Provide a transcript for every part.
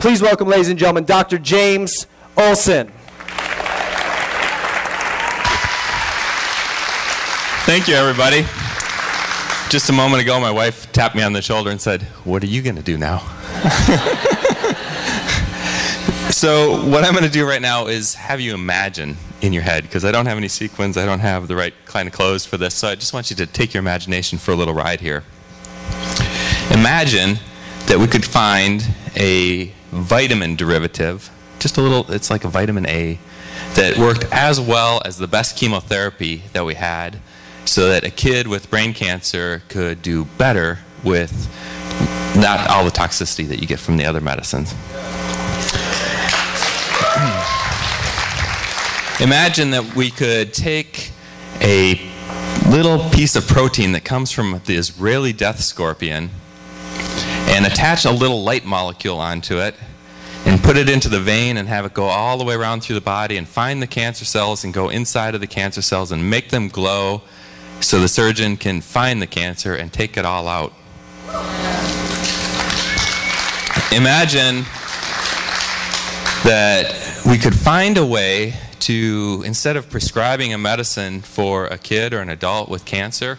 Please welcome, ladies and gentlemen, Dr. James Olson. Thank you, everybody. Just a moment ago, my wife tapped me on the shoulder and said, "What are you going to do now?" So what I'm going to do right now is have you imagine in your head, because I don't have any sequins, I don't have the right kind of clothes for this, so I just want you to take your imagination for a little ride here. Imagine that we could find a vitamin derivative, just a little, it's like a vitamin A, that worked as well as the best chemotherapy that we had, so that a kid with brain cancer could do better with not all the toxicity that you get from the other medicines. Imagine that we could take a little piece of protein that comes from the Israeli death scorpion and attach a little light molecule onto it and put it into the vein and have it go all the way around through the body and find the cancer cells and go inside of the cancer cells and make them glow so the surgeon can find the cancer and take it all out. Imagine that we could find a way to, instead of prescribing a medicine for a kid or an adult with cancer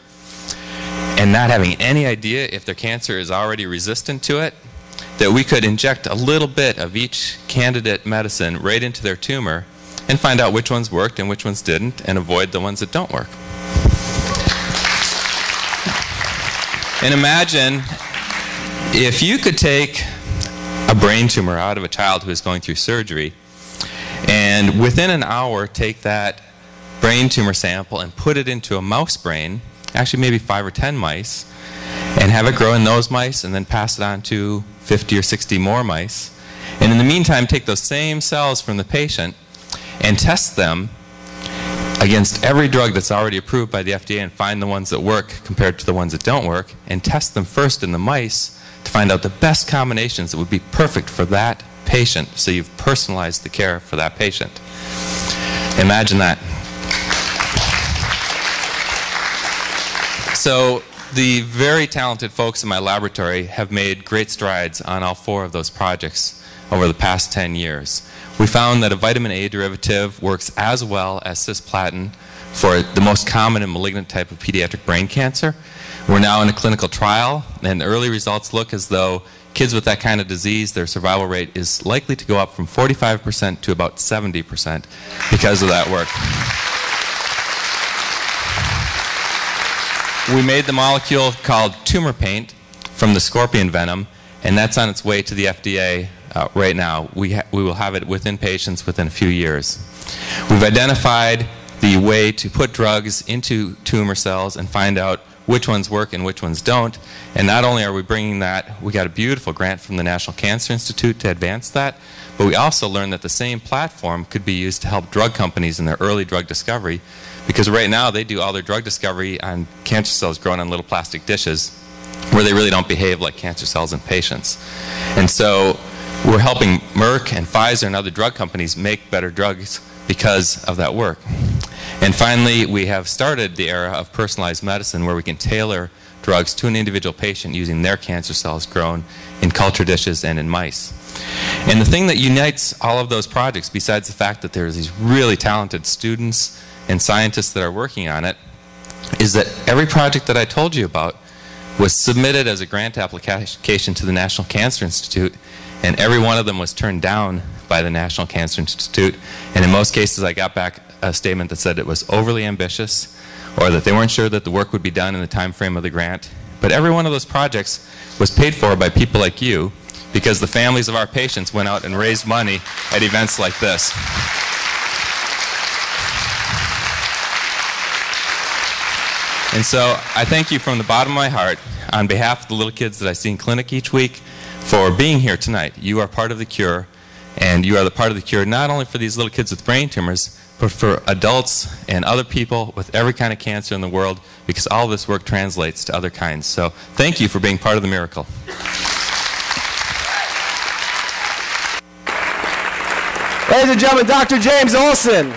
and not having any idea if their cancer is already resistant to it, that we could inject a little bit of each candidate medicine right into their tumor and find out which ones worked and which ones didn't and avoid the ones that don't work. And imagine if you could take a brain tumor out of a child who is going through surgery and within an hour take that brain tumor sample and put it into a mouse brain, actually maybe 5 or 10 mice, and have it grow in those mice and then pass it on to 50 or 60 more mice. And in the meantime, take those same cells from the patient and test them against every drug that's already approved by the FDA and find the ones that work compared to the ones that don't work, and test them first in the mice to find out the best combinations that would be perfect for that patient, so you've personalized the care for that patient. Imagine that. So the very talented folks in my laboratory have made great strides on all 4 of those projects over the past 10 years. We found that a vitamin A derivative works as well as cisplatin for the most common and malignant type of pediatric brain cancer. We're now in a clinical trial, and the early results look as though kids with that kind of disease, their survival rate is likely to go up from 45% to about 70% because of that work. We made the molecule called tumor paint from the scorpion venom, and that's on its way to the FDA right now. We will have it within patients within a few years. We've identified the way to put drugs into tumor cells and find out which ones work and which ones don't. And not only are we bringing that, we got a beautiful grant from the National Cancer Institute to advance that, but we also learned that the same platform could be used to help drug companies in their early drug discovery, because right now they do all their drug discovery on cancer cells grown on little plastic dishes where they really don't behave like cancer cells in patients. And so we're helping Merck and Pfizer and other drug companies make better drugs because of that work. And finally, we have started the era of personalized medicine where we can tailor drugs to an individual patient using their cancer cells grown in culture dishes and in mice. And the thing that unites all of those projects, besides the fact that there's these really talented students and scientists that are working on it, is that every project that I told you about was submitted as a grant application to the National Cancer Institute, and every one of them was turned down by the National Cancer Institute. And in most cases, I got back a statement that said it was overly ambitious, or that they weren't sure that the work would be done in the time frame of the grant. But every one of those projects was paid for by people like you, because the families of our patients went out and raised money at events like this. And so I thank you from the bottom of my heart, on behalf of the little kids that I see in clinic each week, for being here tonight. You are part of the cure, and you are the part of the cure not only for these little kids with brain tumors, but for adults and other people with every kind of cancer in the world, because all of this work translates to other kinds. So thank you for being part of the miracle. Ladies and gentlemen, Dr. James Olson.